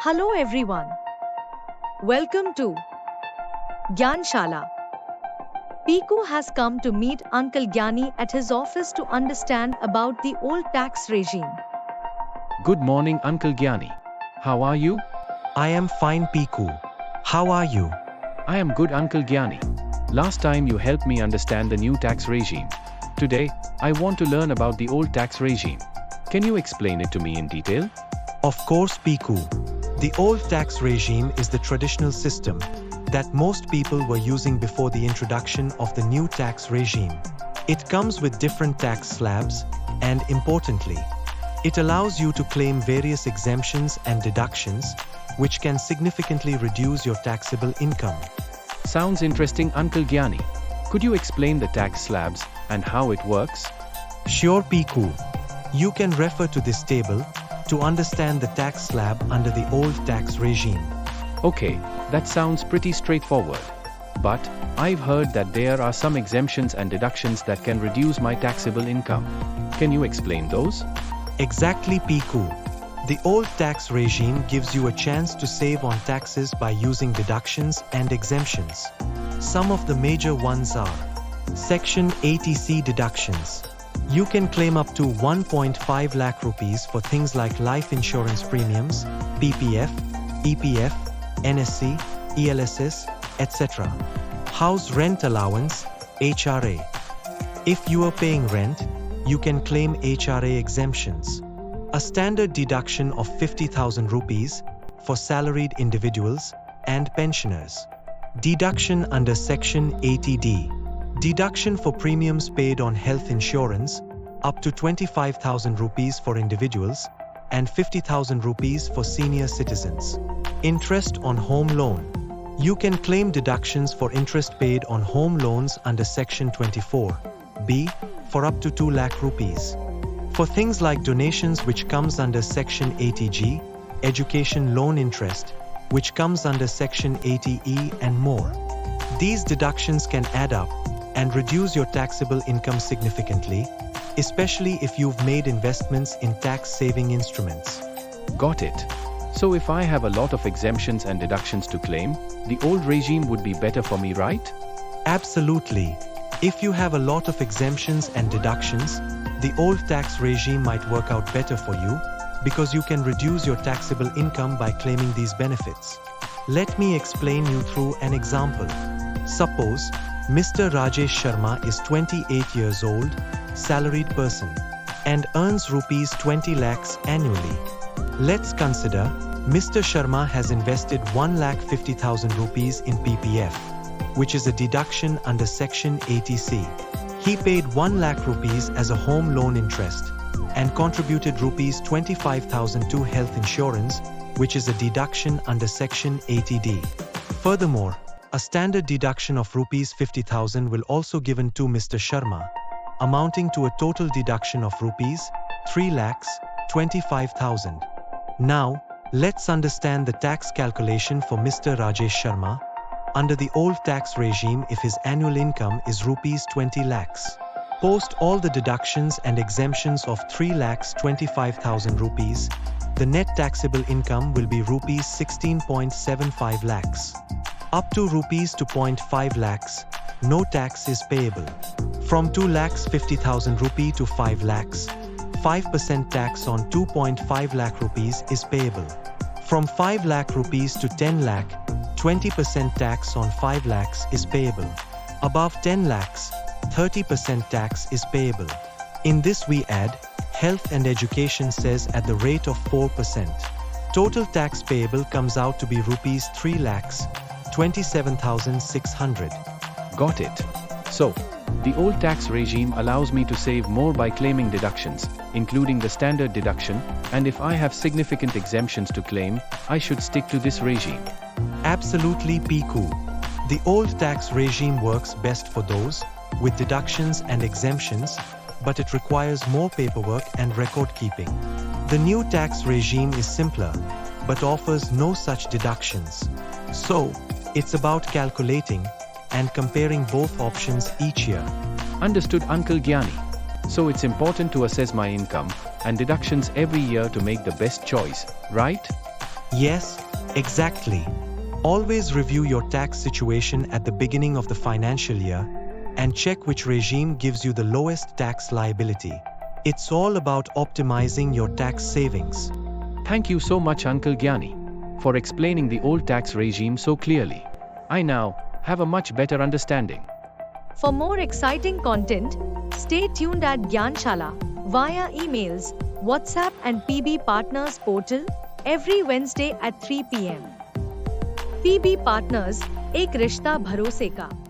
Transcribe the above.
Hello everyone. Welcome to Gyanshala. Piku has come to meet Uncle Gyani at his office to understand about the old tax regime. Good morning, Uncle Gyani. How are you? I am fine, Piku. How are you? I am good, Uncle Gyani. Last time you helped me understand the new tax regime. Today, I want to learn about the old tax regime. Can you explain it to me in detail? Of course, Piku. The old tax regime is the traditional system that most people were using before the introduction of the new tax regime. It comes with different tax slabs, and importantly, it allows you to claim various exemptions and deductions, which can significantly reduce your taxable income. Sounds interesting, Uncle Gyani. Could you explain the tax slabs and how it works? Sure, Piku. You can refer to this table to understand the tax slab under the old tax regime. Okay, that sounds pretty straightforward. But I've heard that there are some exemptions and deductions that can reduce my taxable income. Can you explain those? Exactly, Piku. The old tax regime gives you a chance to save on taxes by using deductions and exemptions. Some of the major ones are Section 80C deductions. You can claim up to 1.5 lakh rupees for things like life insurance premiums, PPF, EPF, NSC, ELSS, etc. House rent allowance, HRA. If you are paying rent, you can claim HRA exemptions. A standard deduction of 50,000 rupees for salaried individuals and pensioners. Deduction under Section 80D. Deduction for premiums paid on health insurance, up to 25,000 rupees for individuals and 50,000 rupees for senior citizens. Interest on home loan. You can claim deductions for interest paid on home loans under Section 24(b) for up to 2 lakh rupees. For things like donations, which comes under Section 80G, education loan interest, which comes under Section 80E, and more. These deductions can add up and reduce your taxable income significantly, especially if you've made investments in tax-saving instruments. Got it. So if I have a lot of exemptions and deductions to claim, the old regime would be better for me, right? Absolutely. If you have a lot of exemptions and deductions, the old tax regime might work out better for you because you can reduce your taxable income by claiming these benefits. Let me explain you through an example. Suppose Mr. Rajesh Sharma is 28 years old, salaried person, and earns rupees 20 lakhs annually. Let's consider Mr. Sharma has invested 1,50,000 rupees in PPF, which is a deduction under Section 80C. He paid 1 lakh rupees as a home loan interest and contributed rupees 25,000 to health insurance, which is a deduction under Section 80D. Furthermore, a standard deduction of rupees 50,000 will also given to Mr. Sharma, amounting to a total deduction of rupees 3,25,000. Now, let's understand the tax calculation for Mr. Rajesh Sharma under the old tax regime if his annual income is rupees 20 lakhs. Post all the deductions and exemptions of 3,25,000 rupees, the net taxable income will be rupees 16.75 lakhs. Up to rupees 2.5 lakhs, no tax is payable. From 2,50,000 rupee to 5 lakhs, 5% tax on 2.5 lakh rupees is payable. From 5 lakh rupees to 10 lakh, 20% tax on 5 lakhs is payable. Above 10 lakhs, 30% tax is payable. In this we add, health and education says at the rate of 4%. Total tax payable comes out to be rupees 3 lakhs, 27,600. Got it. So, the old tax regime allows me to save more by claiming deductions, including the standard deduction, and if I have significant exemptions to claim, I should stick to this regime. Absolutely, Piku. The old tax regime works best for those with deductions and exemptions, but it requires more paperwork and record keeping. The new tax regime is simpler, but offers no such deductions. So, it's about calculating and comparing both options each year. Understood, Uncle Gyani. So it's important to assess my income and deductions every year to make the best choice, right? Yes, exactly. Always review your tax situation at the beginning of the financial year and check which regime gives you the lowest tax liability. It's all about optimizing your tax savings. Thank you so much, Uncle Gyani, for explaining the old tax regime so clearly. I now have a much better understanding. For more exciting content, stay tuned at Gyanshala via emails, WhatsApp and PB Partners portal every Wednesday at 3 p.m. PB Partners, एक रिश्ता भरोसे का.